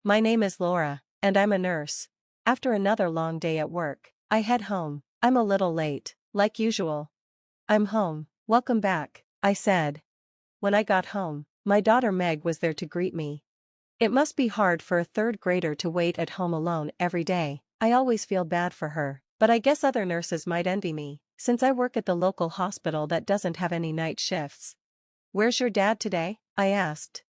My name is Laura, and I'm a nurse. After another long day at work, I head home. I'm a little late, like usual. I'm home. Welcome back, I said. When I got home, my daughter Meg was there to greet me. It must be hard for a third grader to wait at home alone every day. I always feel bad for her, but I guess other nurses might envy me, since I work at the local hospital that doesn't have any night shifts. Where's your dad today? I asked.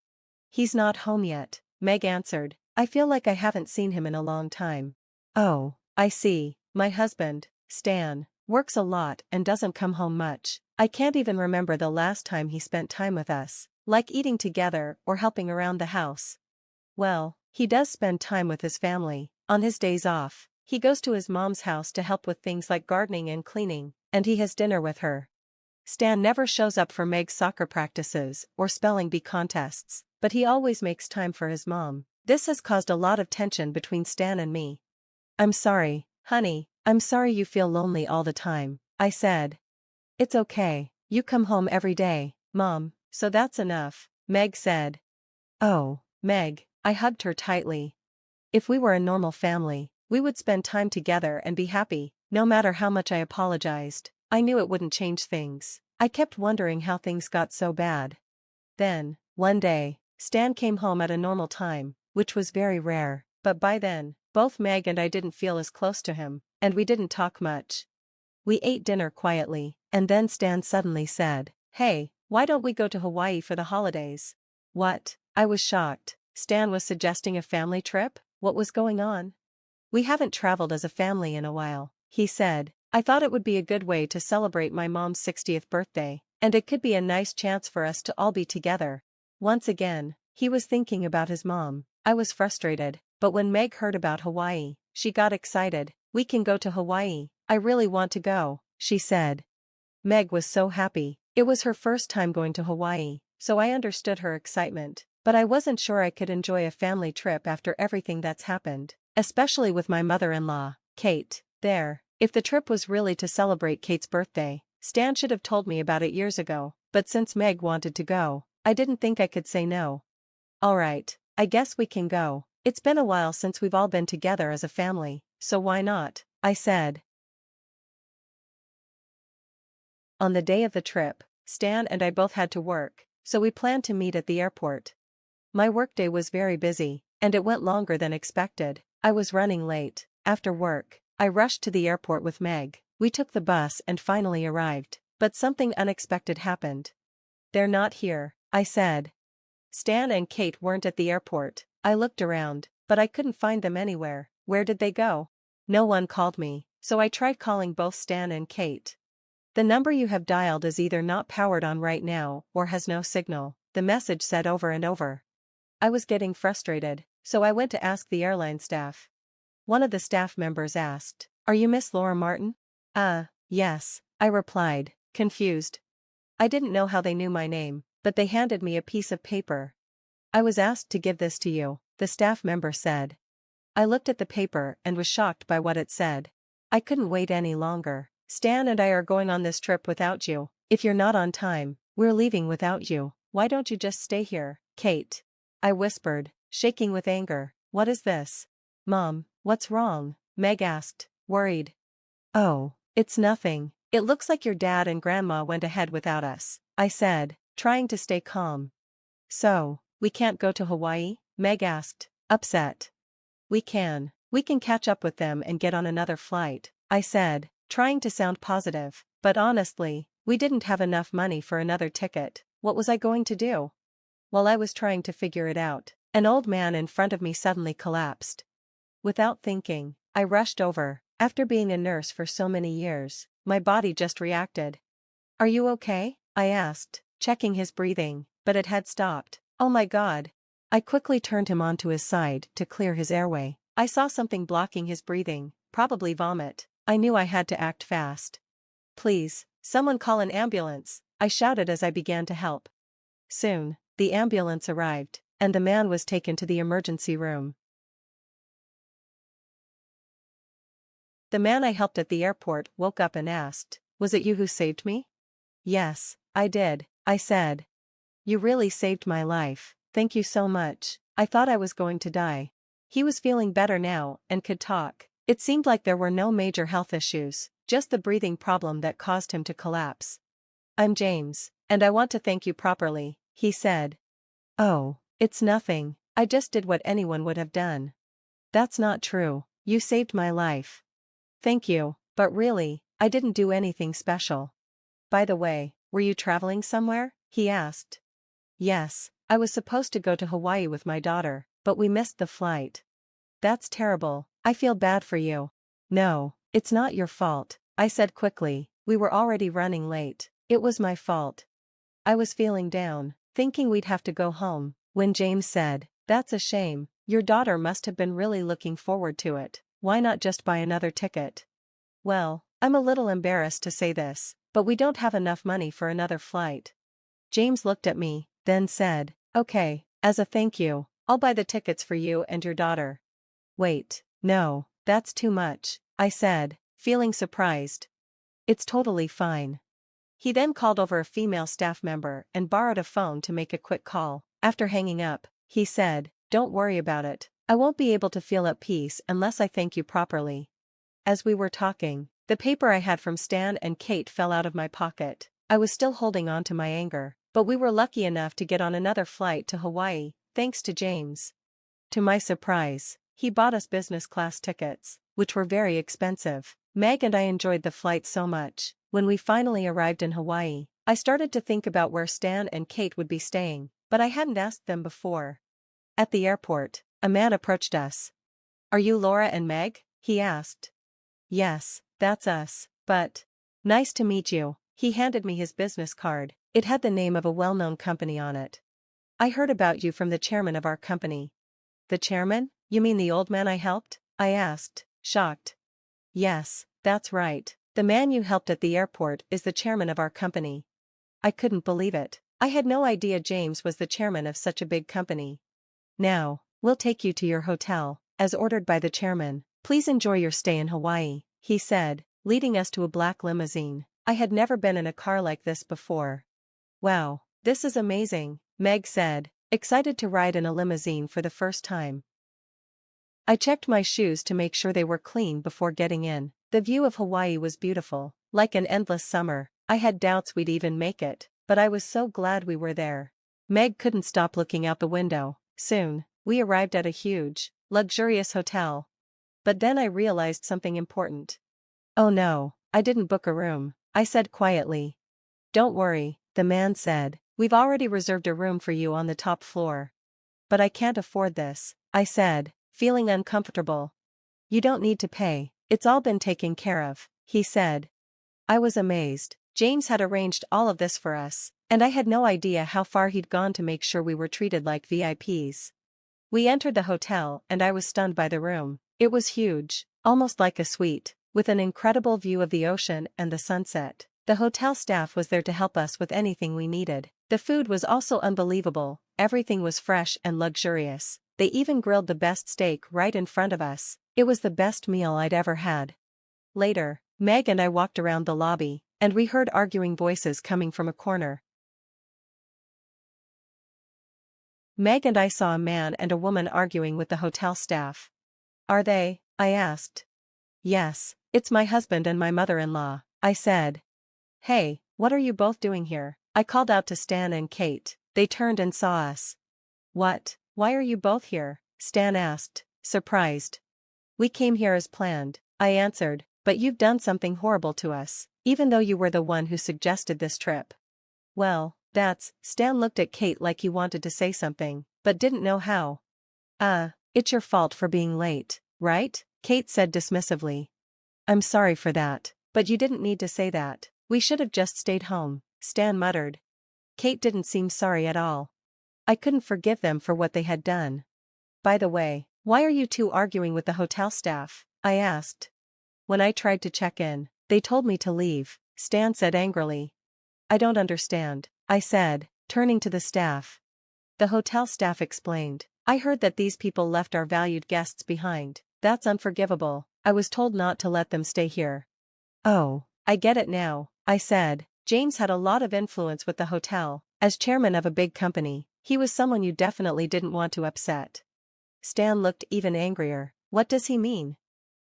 He's not home yet, Meg answered. I feel like I haven't seen him in a long time. Oh, I see. My husband, Stan, works a lot and doesn't come home much. I can't even remember the last time he spent time with us, like eating together or helping around the house. Well, he does spend time with his family. On his days off, he goes to his mom's house to help with things like gardening and cleaning, and he has dinner with her. Stan never shows up for Meg's soccer practices or spelling bee contests, but he always makes time for his mom. This has caused a lot of tension between Stan and me. I'm sorry, honey, I'm sorry you feel lonely all the time, I said. It's okay, you come home every day, Mom, so that's enough, Meg said. Oh, Meg, I hugged her tightly. If we were a normal family, we would spend time together and be happy, no matter how much I apologized. I knew it wouldn't change things. I kept wondering how things got so bad. Then, one day, Stan came home at a normal time, which was very rare, but by then, both Meg and I didn't feel as close to him, and we didn't talk much. We ate dinner quietly, and then Stan suddenly said, "Hey, why don't we go to Hawaii for the holidays?" What? I was shocked. Stan was suggesting a family trip? What was going on? We haven't traveled as a family in a while, he said. I thought it would be a good way to celebrate my mom's 60th birthday, and it could be a nice chance for us to all be together. Once again, he was thinking about his mom. I was frustrated, but when Meg heard about Hawaii, she got excited. We can go to Hawaii. I really want to go, she said. Meg was so happy. It was her first time going to Hawaii, so I understood her excitement, but I wasn't sure I could enjoy a family trip after everything that's happened, especially with my mother-in-law, Kate, there. If the trip was really to celebrate Kate's birthday, Stan should have told me about it years ago, but since Meg wanted to go, I didn't think I could say no. Alright, I guess we can go. It's been a while since we've all been together as a family, so why not, I said. On the day of the trip, Stan and I both had to work, so we planned to meet at the airport. My workday was very busy, and it went longer than expected. I was running late. After work, I rushed to the airport with Meg. We took the bus and finally arrived, but something unexpected happened. They're not here, I said. Stan and Kate weren't at the airport. I looked around, but I couldn't find them anywhere. Where did they go? No one called me, so I tried calling both Stan and Kate. The number you have dialed is either not powered on right now or has no signal, the message said over and over. I was getting frustrated, so I went to ask the airline staff. One of the staff members asked, "Are you Miss Laura Martin?" Yes, I replied, confused. I didn't know how they knew my name, but they handed me a piece of paper. "I was asked to give this to you," the staff member said. I looked at the paper and was shocked by what it said. I couldn't wait any longer. "Stan and I are going on this trip without you. If you're not on time, we're leaving without you. Why don't you just stay here, Kate?" I whispered, shaking with anger. "What is this?" "Mom, what's wrong?" Meg asked, worried. "Oh, it's nothing. It looks like your dad and grandma went ahead without us," I said, trying to stay calm. "So, we can't go to Hawaii?" Meg asked, upset. We can catch up with them and get on another flight," I said, trying to sound positive, but honestly, we didn't have enough money for another ticket. What was I going to do? While I was trying to figure it out, an old man in front of me suddenly collapsed. Without thinking, I rushed over. After being a nurse for so many years, my body just reacted. "Are you okay?" I asked, checking his breathing, but it had stopped. Oh my God. I quickly turned him onto his side to clear his airway. I saw something blocking his breathing, probably vomit. I knew I had to act fast. "Please, someone call an ambulance," I shouted as I began to help. Soon, the ambulance arrived, and the man was taken to the emergency room. The man I helped at the airport woke up and asked, "Was it you who saved me?" "Yes, I did," I said. "You really saved my life, thank you so much. I thought I was going to die." He was feeling better now and could talk. It seemed like there were no major health issues, just the breathing problem that caused him to collapse. "I'm James, and I want to thank you properly," he said. "Oh, it's nothing, I just did what anyone would have done." "That's not true, you saved my life." "Thank you, but really, I didn't do anything special." "By the way, were you traveling somewhere?" he asked. "Yes, I was supposed to go to Hawaii with my daughter, but we missed the flight." "That's terrible, I feel bad for you." "No, it's not your fault," I said quickly, we were already running late. "It was my fault." I was feeling down, thinking we'd have to go home, when James said, "That's a shame, your daughter must have been really looking forward to it. Why not just buy another ticket?" "Well, I'm a little embarrassed to say this, but we don't have enough money for another flight." James looked at me, then said, "Okay, as a thank you, I'll buy the tickets for you and your daughter." "Wait, no, that's too much," I said, feeling surprised. "It's totally fine." He then called over a female staff member and borrowed a phone to make a quick call. After hanging up, he said, "Don't worry about it, I won't be able to feel at peace unless I thank you properly." As we were talking, the paper I had from Stan and Kate fell out of my pocket. I was still holding on to my anger, but we were lucky enough to get on another flight to Hawaii, thanks to James. To my surprise, he bought us business class tickets, which were very expensive. Meg and I enjoyed the flight so much. When we finally arrived in Hawaii, I started to think about where Stan and Kate would be staying, but I hadn't asked them before. At the airport, a man approached us. "Are you Laura and Meg?" he asked. "Yes, that's us, but..." "Nice to meet you." He handed me his business card. It had the name of a well-known company on it. "I heard about you from the chairman of our company." "The chairman? You mean the old man I helped?" I asked, shocked. "Yes, that's right. The man you helped at the airport is the chairman of our company." I couldn't believe it. I had no idea James was the chairman of such a big company. "Now, we'll take you to your hotel, as ordered by the chairman. Please enjoy your stay in Hawaii," he said, leading us to a black limousine. I had never been in a car like this before. "Wow, this is amazing," Meg said, excited to ride in a limousine for the first time. I checked my shoes to make sure they were clean before getting in. The view of Hawaii was beautiful, like an endless summer. I had doubts we'd even make it, but I was so glad we were there. Meg couldn't stop looking out the window. Soon, we arrived at a huge, luxurious hotel. But then I realized something important. "Oh no, I didn't book a room," I said quietly. "Don't worry," the man said, "we've already reserved a room for you on the top floor." "But I can't afford this," I said, feeling uncomfortable. "You don't need to pay, it's all been taken care of," he said. I was amazed. James had arranged all of this for us, and I had no idea how far he'd gone to make sure we were treated like VIPs. We entered the hotel and I was stunned by the room. It was huge, almost like a suite, with an incredible view of the ocean and the sunset. The hotel staff was there to help us with anything we needed. The food was also unbelievable, everything was fresh and luxurious. They even grilled the best steak right in front of us. It was the best meal I'd ever had. Later, Meg and I walked around the lobby, and we heard arguing voices coming from a corner. Meg and I saw a man and a woman arguing with the hotel staff. "Are they?" I asked. "Yes, it's my husband and my mother-in-law," I said. "Hey, what are you both doing here?" I called out to Stan and Kate. They turned and saw us. "What? Why are you both here?" Stan asked, surprised. "We came here as planned," I answered, "but you've done something horrible to us, even though you were the one who suggested this trip." "Well, Stan looked at Kate like he wanted to say something, but didn't know how. It's your fault for being late, right?" Kate said dismissively. "I'm sorry for that, but you didn't need to say that. We should have just stayed home," Stan muttered. Kate didn't seem sorry at all. I couldn't forgive them for what they had done. "By the way, why are you two arguing with the hotel staff?" I asked. "When I tried to check in, they told me to leave," Stan said angrily. "I don't understand," I said, turning to the staff. The hotel staff explained. "I heard that these people left our valued guests behind. That's unforgivable. I was told not to let them stay here." "Oh, I get it now," I said. James had a lot of influence with the hotel. As chairman of a big company, he was someone you definitely didn't want to upset. Stan looked even angrier. What does he mean?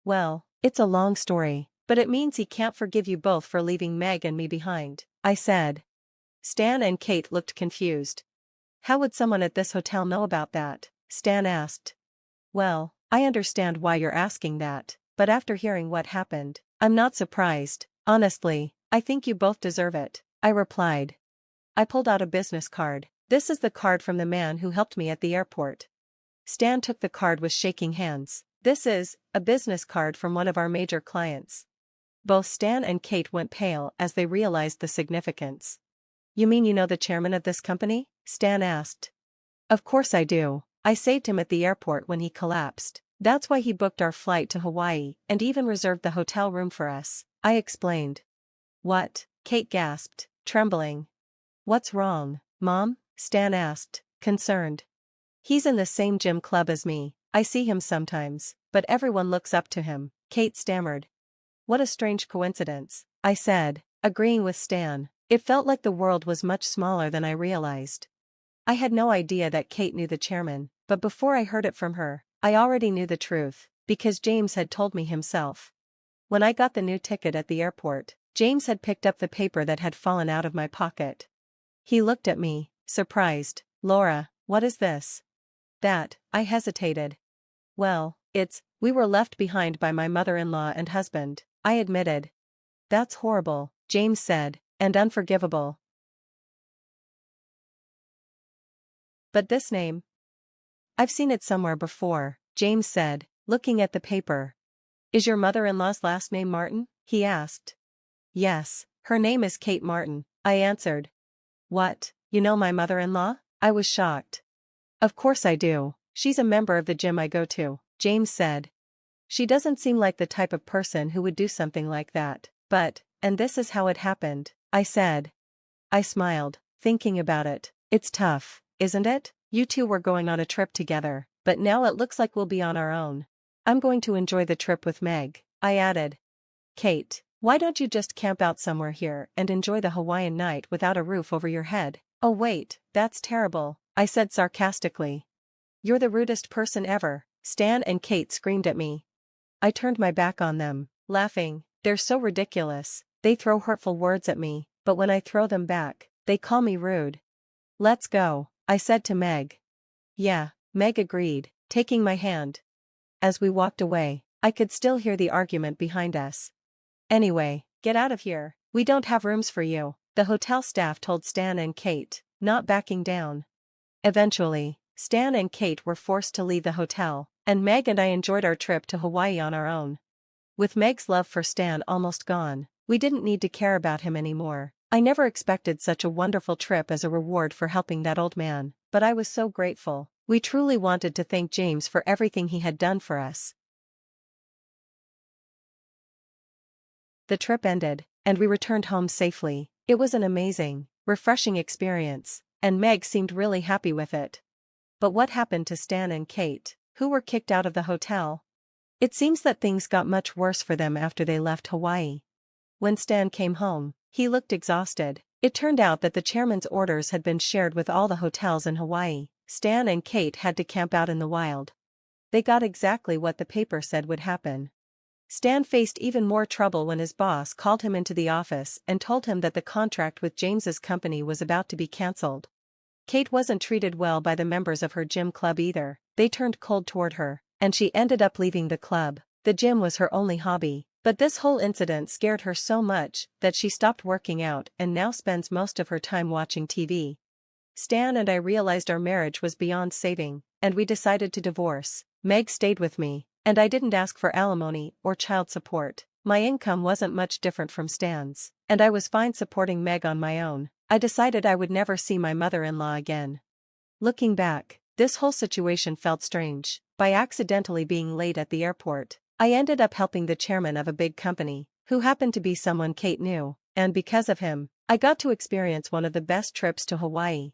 Well, it's a long story, but it means he can't forgive you both for leaving Meg and me behind, I said. Stan and Kate looked confused. How would someone at this hotel know about that? Stan asked. Well, I understand why you're asking that, but after hearing what happened, I'm not surprised. Honestly, I think you both deserve it, I replied. I pulled out a business card. This is the card from the man who helped me at the airport. Stan took the card with shaking hands. This is a business card from one of our major clients. Both Stan and Kate went pale as they realized the significance. You mean you know the chairman of this company? Stan asked. Of course I do. I saved him at the airport when he collapsed. That's why he booked our flight to Hawaii and even reserved the hotel room for us, I explained. What? Kate gasped, trembling. What's wrong, Mom? Stan asked, concerned. He's in the same gym club as me. I see him sometimes, but everyone looks up to him, Kate stammered. What a strange coincidence, I said, agreeing with Stan. It felt like the world was much smaller than I realized. I had no idea that Kate knew the chairman, but before I heard it from her, I already knew the truth, because James had told me himself. When I got the new ticket at the airport, James had picked up the paper that had fallen out of my pocket. He looked at me, surprised. Laura, what is this? That, I hesitated. Well, we were left behind by my mother-in-law and husband, I admitted. That's horrible, James said, and unforgivable. But this name? I've seen it somewhere before, James said, looking at the paper. Is your mother-in-law's last name Martin? He asked. Yes, her name is Kate Martin, I answered. What, you know my mother-in-law? I was shocked. Of course I do. She's a member of the gym I go to, James said. She doesn't seem like the type of person who would do something like that, and this is how it happened, I said. I smiled, thinking about it. It's tough, isn't it? You two were going on a trip together, but now it looks like we'll be on our own. I'm going to enjoy the trip with Meg, I added. Kate, why don't you just camp out somewhere here and enjoy the Hawaiian night without a roof over your head? Oh wait, that's terrible, I said sarcastically. You're the rudest person ever, Stan and Kate screamed at me. I turned my back on them, laughing. They're so ridiculous. They throw hurtful words at me, but when I throw them back, they call me rude. Let's go, I said to Meg. Yeah, Meg agreed, taking my hand. As we walked away, I could still hear the argument behind us. Anyway, get out of here. We don't have rooms for you, the hotel staff told Stan and Kate, not backing down. Eventually, Stan and Kate were forced to leave the hotel, and Meg and I enjoyed our trip to Hawaii on our own. With Meg's love for Stan almost gone, we didn't need to care about him anymore. I never expected such a wonderful trip as a reward for helping that old man, but I was so grateful. We truly wanted to thank James for everything he had done for us. The trip ended, and we returned home safely. It was an amazing, refreshing experience, and Meg seemed really happy with it. But what happened to Stan and Kate, who were kicked out of the hotel? It seems that things got much worse for them after they left Hawaii. When Stan came home, he looked exhausted. It turned out that the chairman's orders had been shared with all the hotels in Hawaii. Stan and Kate had to camp out in the wild. They got exactly what the paper said would happen. Stan faced even more trouble when his boss called him into the office and told him that the contract with James's company was about to be cancelled. Kate wasn't treated well by the members of her gym club either. They turned cold toward her, and she ended up leaving the club. The gym was her only hobby, but this whole incident scared her so much that she stopped working out and now spends most of her time watching TV. Stan and I realized our marriage was beyond saving, and we decided to divorce. Meg stayed with me, and I didn't ask for alimony or child support. My income wasn't much different from Stan's, and I was fine supporting Meg on my own. I decided I would never see my mother-in-law again. Looking back, this whole situation felt strange. By accidentally being late at the airport, I ended up helping the chairman of a big company, who happened to be someone Kate knew, and because of him, I got to experience one of the best trips to Hawaii.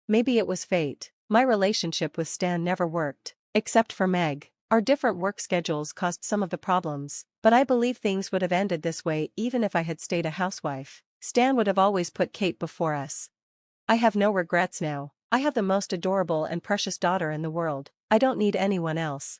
Maybe it was fate. My relationship with Stan never worked, except for Meg. Our different work schedules caused some of the problems, but I believe things would have ended this way even if I had stayed a housewife. Stan would have always put Kate before us. I have no regrets now. I have the most adorable and precious daughter in the world. I don't need anyone else.